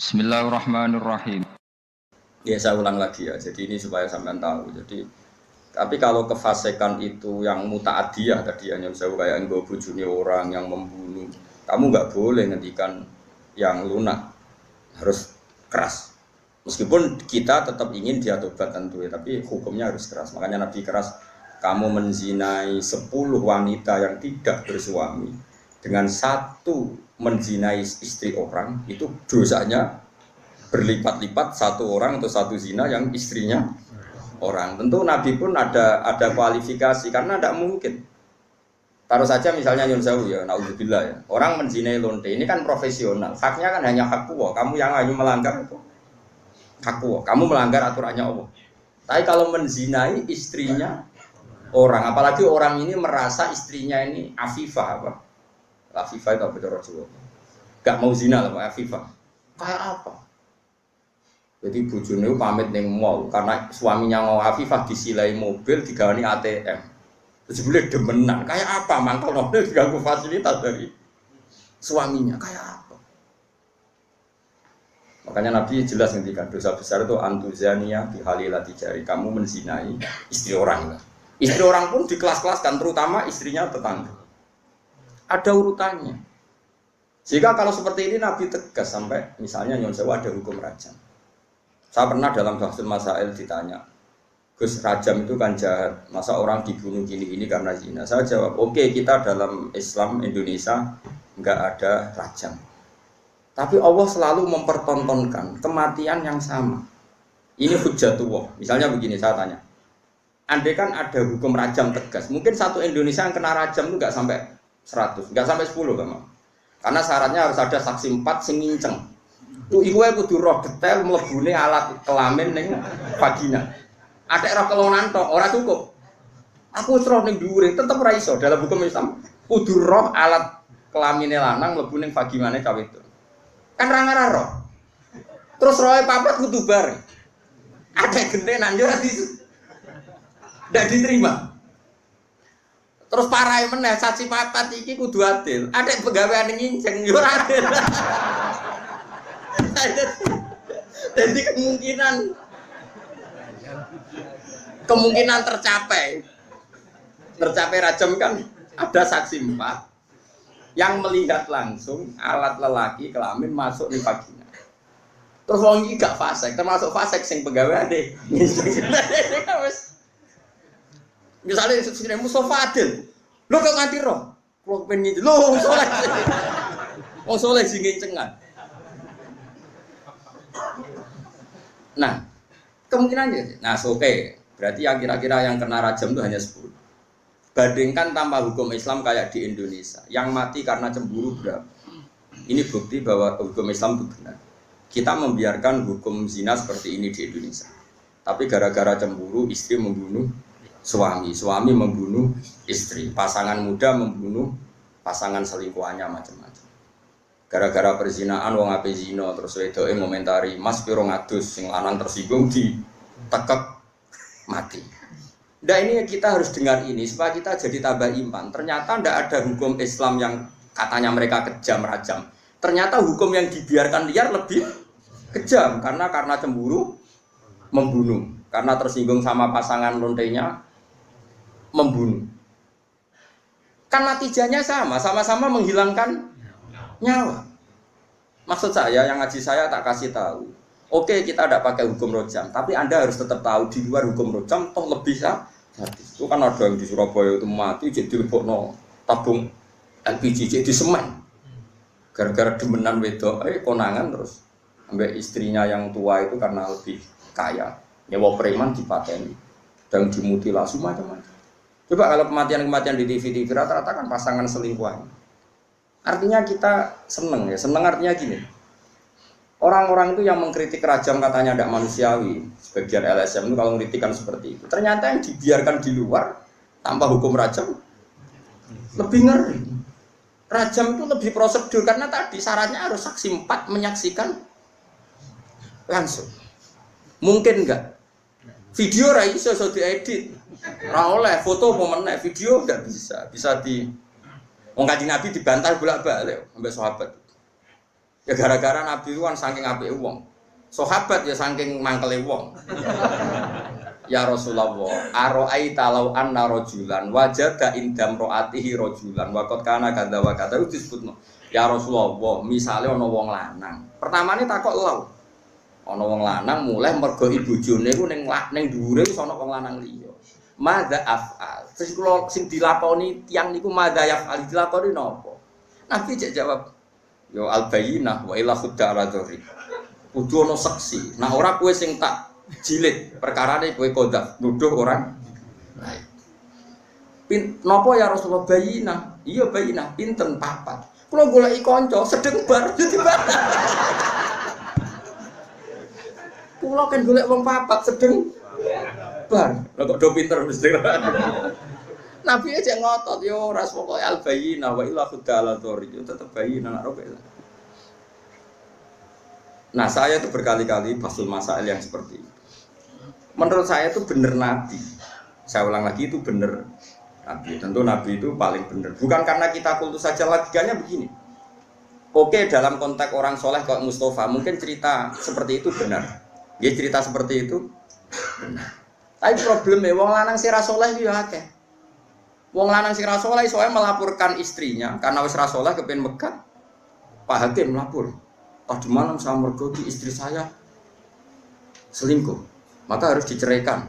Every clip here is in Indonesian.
Bismillahirrahmanirrahim. Ya saya ulang lagi ya, jadi ini supaya sampean tahu. Jadi, tapi kalau kefasikan itu yang muta'adiyah tadi yang saya kayak nggo bojone orang yang membunuh, kamu nggak boleh ngendikan yang lunak, harus keras. Meskipun kita tetap ingin dia tobat tentu ya, tapi hukumnya harus keras. Makanya Nabi keras, kamu menzinai 10 wanita yang tidak bersuami dengan satu menzinai istri orang, itu dosanya berlipat-lipat satu orang atau satu zina yang istrinya orang. Tentu Nabi pun ada kualifikasi karena tidak mungkin. Taruh saja misalnya Yun Sewu ya, naudzubillah ya. Orang menzinai lonte ini kan profesional. Haknya kan hanya hak Allah. Kamu yang hanya melanggar itu hak Allah. Kamu melanggar aturannya Allah. Tapi kalau menzinai istrinya orang, apalagi orang ini merasa istrinya ini afifah apa? Afifah itu apa cara Jawa? Gak mau zina lah, afifah. Kayak apa? Jadi bojone pamit ning mall karena suaminya mau Afifah disilai mobil digawani ATM. Terus boleh demenan. Kayak apa mangkel mobil diganggu fasilitas dari suaminya? Kayak apa? Makanya Nabi jelas ngendikan dosa besar itu antuzania bihalilati jari, kamu menzinai istri orang. Istri orang pun dikelas-kelaskan, terutama istrinya tetangga. Ada urutannya. Jika kalau seperti ini Nabi tegas sampai misalnya nyon sewa ada hukum rajam. Saya pernah dalam Bahsul Masail ditanya, Gus, rajam itu kan jahat, masa orang dibunuh gini-gini karena zina? Saya jawab, oke, kita dalam Islam Indonesia nggak ada rajam. Tapi Allah selalu mempertontonkan kematian yang sama. Ini hujjatullah. Misalnya begini, saya tanya, andai kan ada hukum rajam tegas, mungkin satu Indonesia yang kena rajam itu nggak sampai 100, nggak sampai 10 kan? Karena syaratnya harus ada saksi 4 sing nginceng. Tuh iku ae kudu roh detail mlebune alat kelamin ning vagina. Atek roh kelonan tok ora cukup. Aku wis roh ning dhuwure tetep ora iso dalam hukum Islam. Kudu roh alat kelamine lanang mlebu ning vaginane cawe itu. Kan ra ngarah roh. Terus rohe papat kudu bareng. Atek gentenan yo ora ndak diterima. Terus parahe meneh saksi papat iki kudu adil. Atek pegaweane nginceng yo ora adil. Jadi kemungkinan tercapai rajam kan ada saksi 4 yang melihat langsung alat lelaki kelamin masuk di vagina. Terus wong iki gak fasik, termasuk fasik sing pegawai misalnya sesine Mustafa Adil, lo kok nganti roh, kok pengen lo soleh sing ngencengan. Nah, kemungkinannya, oke. Berarti yang kira-kira yang kena rajam itu hanya 10. Bandingkan tanpa hukum Islam kayak di Indonesia, yang mati karena cemburu berapa? Ini bukti bahwa hukum Islam itu benar. Kita membiarkan hukum zina seperti ini di Indonesia. Tapi gara-gara cemburu, istri membunuh suami, suami membunuh istri, pasangan muda membunuh pasangan selingkuhannya macam-macam. Gara-gara perzinaan wong ape zina terus wedoke ngomentari Mas piro ngadus sing lanang tersinggung ditekek mati. Nah ini kita harus dengar ini supaya kita jadi tambah iman. Ternyata tidak ada hukum Islam yang katanya mereka kejam rajam. Ternyata hukum yang dibiarkan liar lebih kejam karena cemburu membunuh, karena tersinggung sama pasangan lontenya membunuh. Kan natijanya sama-sama menghilangkan nyawa. Maksud saya, yang ngaji saya tak kasih tahu. Oke, kita tidak pakai hukum rojam, tapi Anda harus tetap tahu di luar hukum rojam toh lebih sadis. Itu kan ada yang di Surabaya itu mati jadi lebokno tabung LPG jadi semen. Gara-gara demenan wedok, konangan terus ambek istrinya yang tua itu karena lebih kaya. Nyewa preman dipateni dan dimutilasi macam-macam. Coba kalau kematian-kematian di TV rata-rata kan pasangan selingkuhan. Artinya kita seneng ya, seneng artinya gini. Orang-orang itu yang mengkritik rajam katanya tidak manusiawi, sebagian LSM itu kalau mengkritikan seperti itu. Ternyata yang dibiarkan di luar tanpa hukum rajam lebih ngeri. Rajam itu lebih prosedur karena tadi syaratnya harus saksi 4 menyaksikan langsung. Mungkin enggak? Video ra iso diedit. Ra oleh foto apa meneh, video enggak bisa. Bisa di Wong Kanjeng Nabi dibantah bolak-balik sampai sahabat. Ya gara-gara Nabi itu kan saking apike wong. Sahabat ya saking mangkele wong. Ya Rasulullah, aro'aita law anna rajulan wajada indam ro'atihi rajulan wa qad kana kadza wa kadza disebutno. Ya Rasulullah, misale ana wong lanang. Pertamane takok law. Ana wong lanang mulai mergo ibojone ku ning dhuwure wis ana wong lanang liya. Madza af'al. Terus kula sing dilakoni tiyang niku madza yaf'al dilakoni napa? Nabi cek jawab, yo al-bayyinah wa ila khudda ala dzuri. Kudu ana saksi. Nah ora kowe sing tak jilid perkarane kowe kodaf nuduh orang lain. Napa ya Rasulullah bayinah? Iya bayinah, pinten papat. Kula goleki kanca sedeng bar dadi batal. Kula kan golek wong papat sedeng bar. Lah kok do pinter mesti. Nabi aja ngotot yo ora pokoke al bayinah wa illa khudala dzori yo tetep bayinah nek ora. Nah saya itu berkali-kali basul masail yang seperti itu. Menurut saya itu benar Nabi. Saya ulang lagi itu benar Nabi. Tentu Nabi itu paling benar. Bukan karena kita kultus saja, logikanya begini. Oke dalam konteks orang soleh kayak Mustafa mungkin cerita seperti itu benar. Dia cerita seperti itu benar. Tapi problemnya wong lanang sira soleh itu ya akeh. Wong lanang sira soleh soalnya melaporkan istrinya karena wis ra soleh kepen megat. Pak Hakim melapor. Tadi malam saya mergoki istri saya selingkuh, maka harus diceraikan.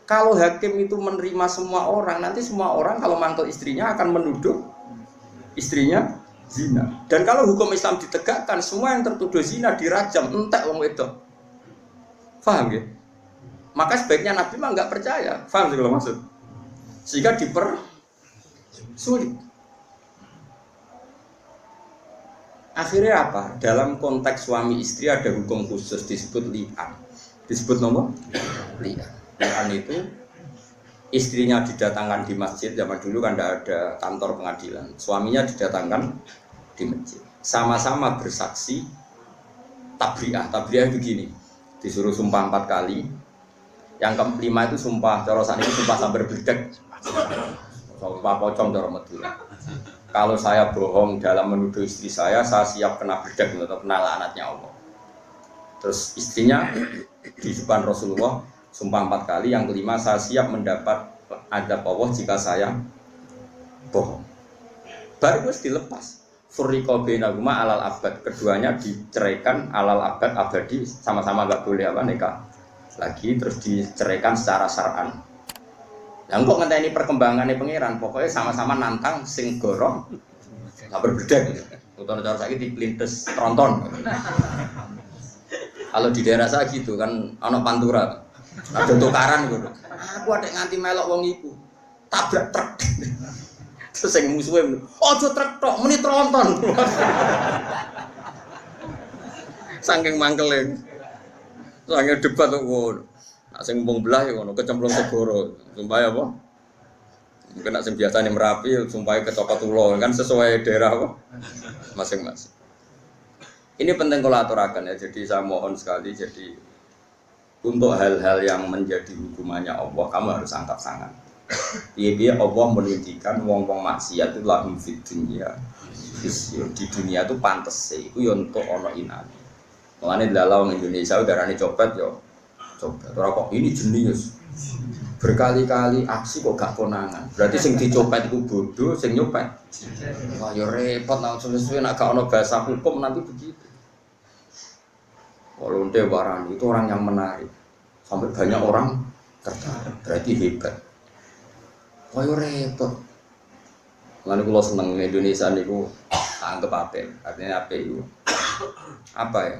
Kalau hakim itu menerima semua orang, nanti semua orang kalau mantel istrinya akan menuduh istrinya zina. Dan kalau hukum Islam ditegakkan, semua yang tertuduh zina dirajam, entek wong wedok. Paham ya? Maka sebaiknya Nabi mah nggak percaya. Paham sih kalau maksud? Sehingga dipersulit. Akhirnya apa? Dalam konteks suami istri ada hukum khusus disebut li'an. Disebut nomor li'an. Li'an itu istrinya didatangkan di masjid, zaman dulu kan tidak ada kantor pengadilan. Suaminya didatangkan di masjid. Sama-sama bersaksi tabri'ah. Tabri'ah begini. Disuruh sumpah 4 kali. Yang kelima itu sumpah, cara saat ini sumpah sambar bledek. Sumpah pocong cara Madura. Kalau saya bohong dalam menuduh istri saya siap kena bedak atau kena laknatnya Allah. Terus istrinya di depan Rasulullah sumpah 4 kali, yang kelima saya siap mendapat azab Allah jika saya bohong. Baru harus dilepas. Furriqa bainahuma alal abad, keduanya diceraikan alal abad abadi, sama-sama enggak boleh nikah lagi, terus diceraikan secara syar'an. Yang kok ngenteni perkembangannya pangeran, pokoknya sama-sama nantang sing gorong sabar bedek. Utawa cara saiki diplintes tronton. Kalau di daerah saya gitu kan ana pantura. Ada tukaran gitu. Aku ada nganti melok wong iku. Tabrak truk. Terus sing musuhe, "Aja truk tok, muni tronton." Saking mangkele. Saking debat kok ngono. Sing wong belah ya ngono, kecemplung segoro. Sumpah apa? Mungkin nak sing biasane Merapi, sumpah kecopot ulo kan sesuai daerah apa? Masing-masing. Ini penting kalau aturakan ya. Jadi saya mohon sekali, jadi untuk hal-hal yang menjadi hukumannya Allah, kamu harus angkat tangan. Biar Allah menunjukkan wong-wong maksiat itu lahum fid dunya. Di dunia itu pantes sih, itu ya untuk ono inan. Mulane dalam Indonesia udarane copet yo. Coba, kok ini jenius. Berkali-kali aksi kok gak konangan. Berarti sing dicopet itu bodoh, sing nyopet. Wah, ya repot nang suwe-suwe nek gak ono bahasa hukum nanti begitu. Kalau Warani itu orang yang menarik. Sampai banyak orang tertarik. Berarti hebat. Wah, ya repot. Lalu kalau seneng Indonesia niku anggap apa? Artinya apa itu? Apa ya?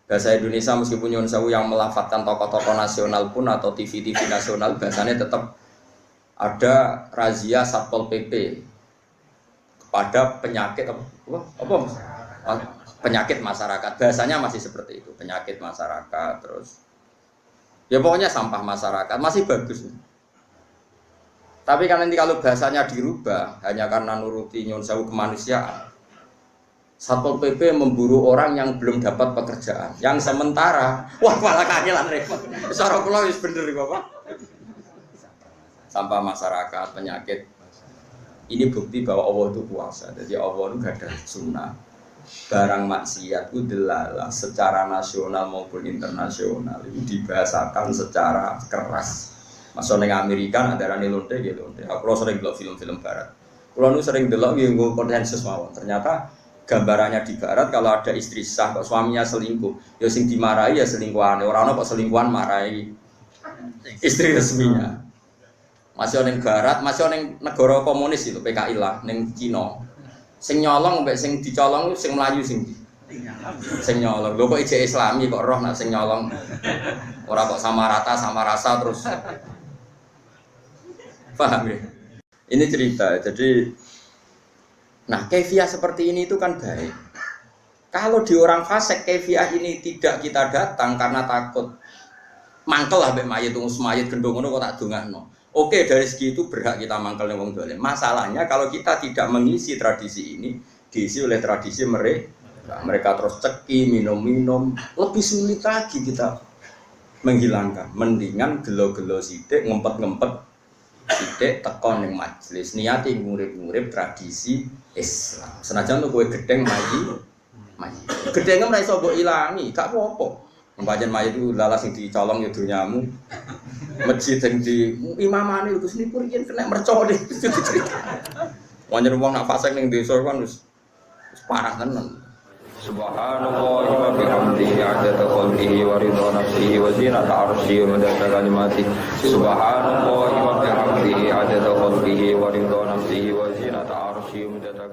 Bahasa Indonesia meskipun nyuwun sewu yang melafatkan tokoh-tokoh nasional pun atau TV-TV nasional bahasanya tetap ada razia Satpol PP kepada penyakit apa penyakit masyarakat. Bahasanya masih seperti itu, penyakit masyarakat terus. Ya pokoknya sampah masyarakat masih bagus. Tapi kan nanti kalau bahasanya dirubah hanya karena nuruti nyuwun sewu kemanusiaan. Satpol PP memburu orang yang belum dapat pekerjaan. Yang sementara, wah malah kangelan repot. Cara kula wis bener iki, Bapak. Sampah masyarakat, penyakit. Ini bukti bahwa Allah itu kuasa. Jadi Allah itu gak ada sunnah. barang maksiat itu delalah secara nasional maupun internasional itu dibahasakan secara keras. Masuk neng Amerika ada rani lonte gitu. Aku sering delok film-film barat. Kalau nu sering delok yang konsensus mawon. Ternyata gambarannya di barat kalau ada istri sah kok suaminya selingkuh, ya sing dimarahi ya selingkuhan. Orang kok selingkuhan marahi istri resminya. Masih neng barat, masih neng negara komunis itu PKI lah, neng Cina. Sing nyolong mbek sing dicolong sing melayu sing nyolong. Lho kok ijek Islami kok roh nak sing nyolong. Ora kok sama rata sama rasa terus. Paham ya? Ini cerita. Jadi nah, kefiah seperti ini itu kan baik. Kalau di orang fasik kefiah ini tidak kita datang karena takut mangkel lah mbek mayit wong mayit gendong ngono kok tak dongakno. Oke, dari segi itu berhak kita mangkel ning wong dolim. Masalahnya kalau kita tidak mengisi tradisi ini, diisi oleh tradisi mereka. Mereka terus ceki, minum-minum, lebih sulit lagi kita menghilangkan. Mendingan gelo-gelo sithik, ngempet-ngempet sithik teko ning majelis niati ngurip-ngurip tradisi Islam. Senajan tuh kowe gedeng mayi. Gedenge ora iso mbok ilangi, gak apa-apa. Pancen mayit itu lalas sing dicolong ya dunyamu. Masjid sing di imamane lho Gus niku riyen kena mercon iki cerita. Wong nak fasik ning desa kan wis parah tenan. Subhanallah wa bihamdihi adada khalqihi wa ridha nafsihi wa zinata arsyihi wa midada kalimatihi. Subhanallah wa bihamdihi adada khalqihi wa ridha nafsihi wa zinata arsyihi wa midada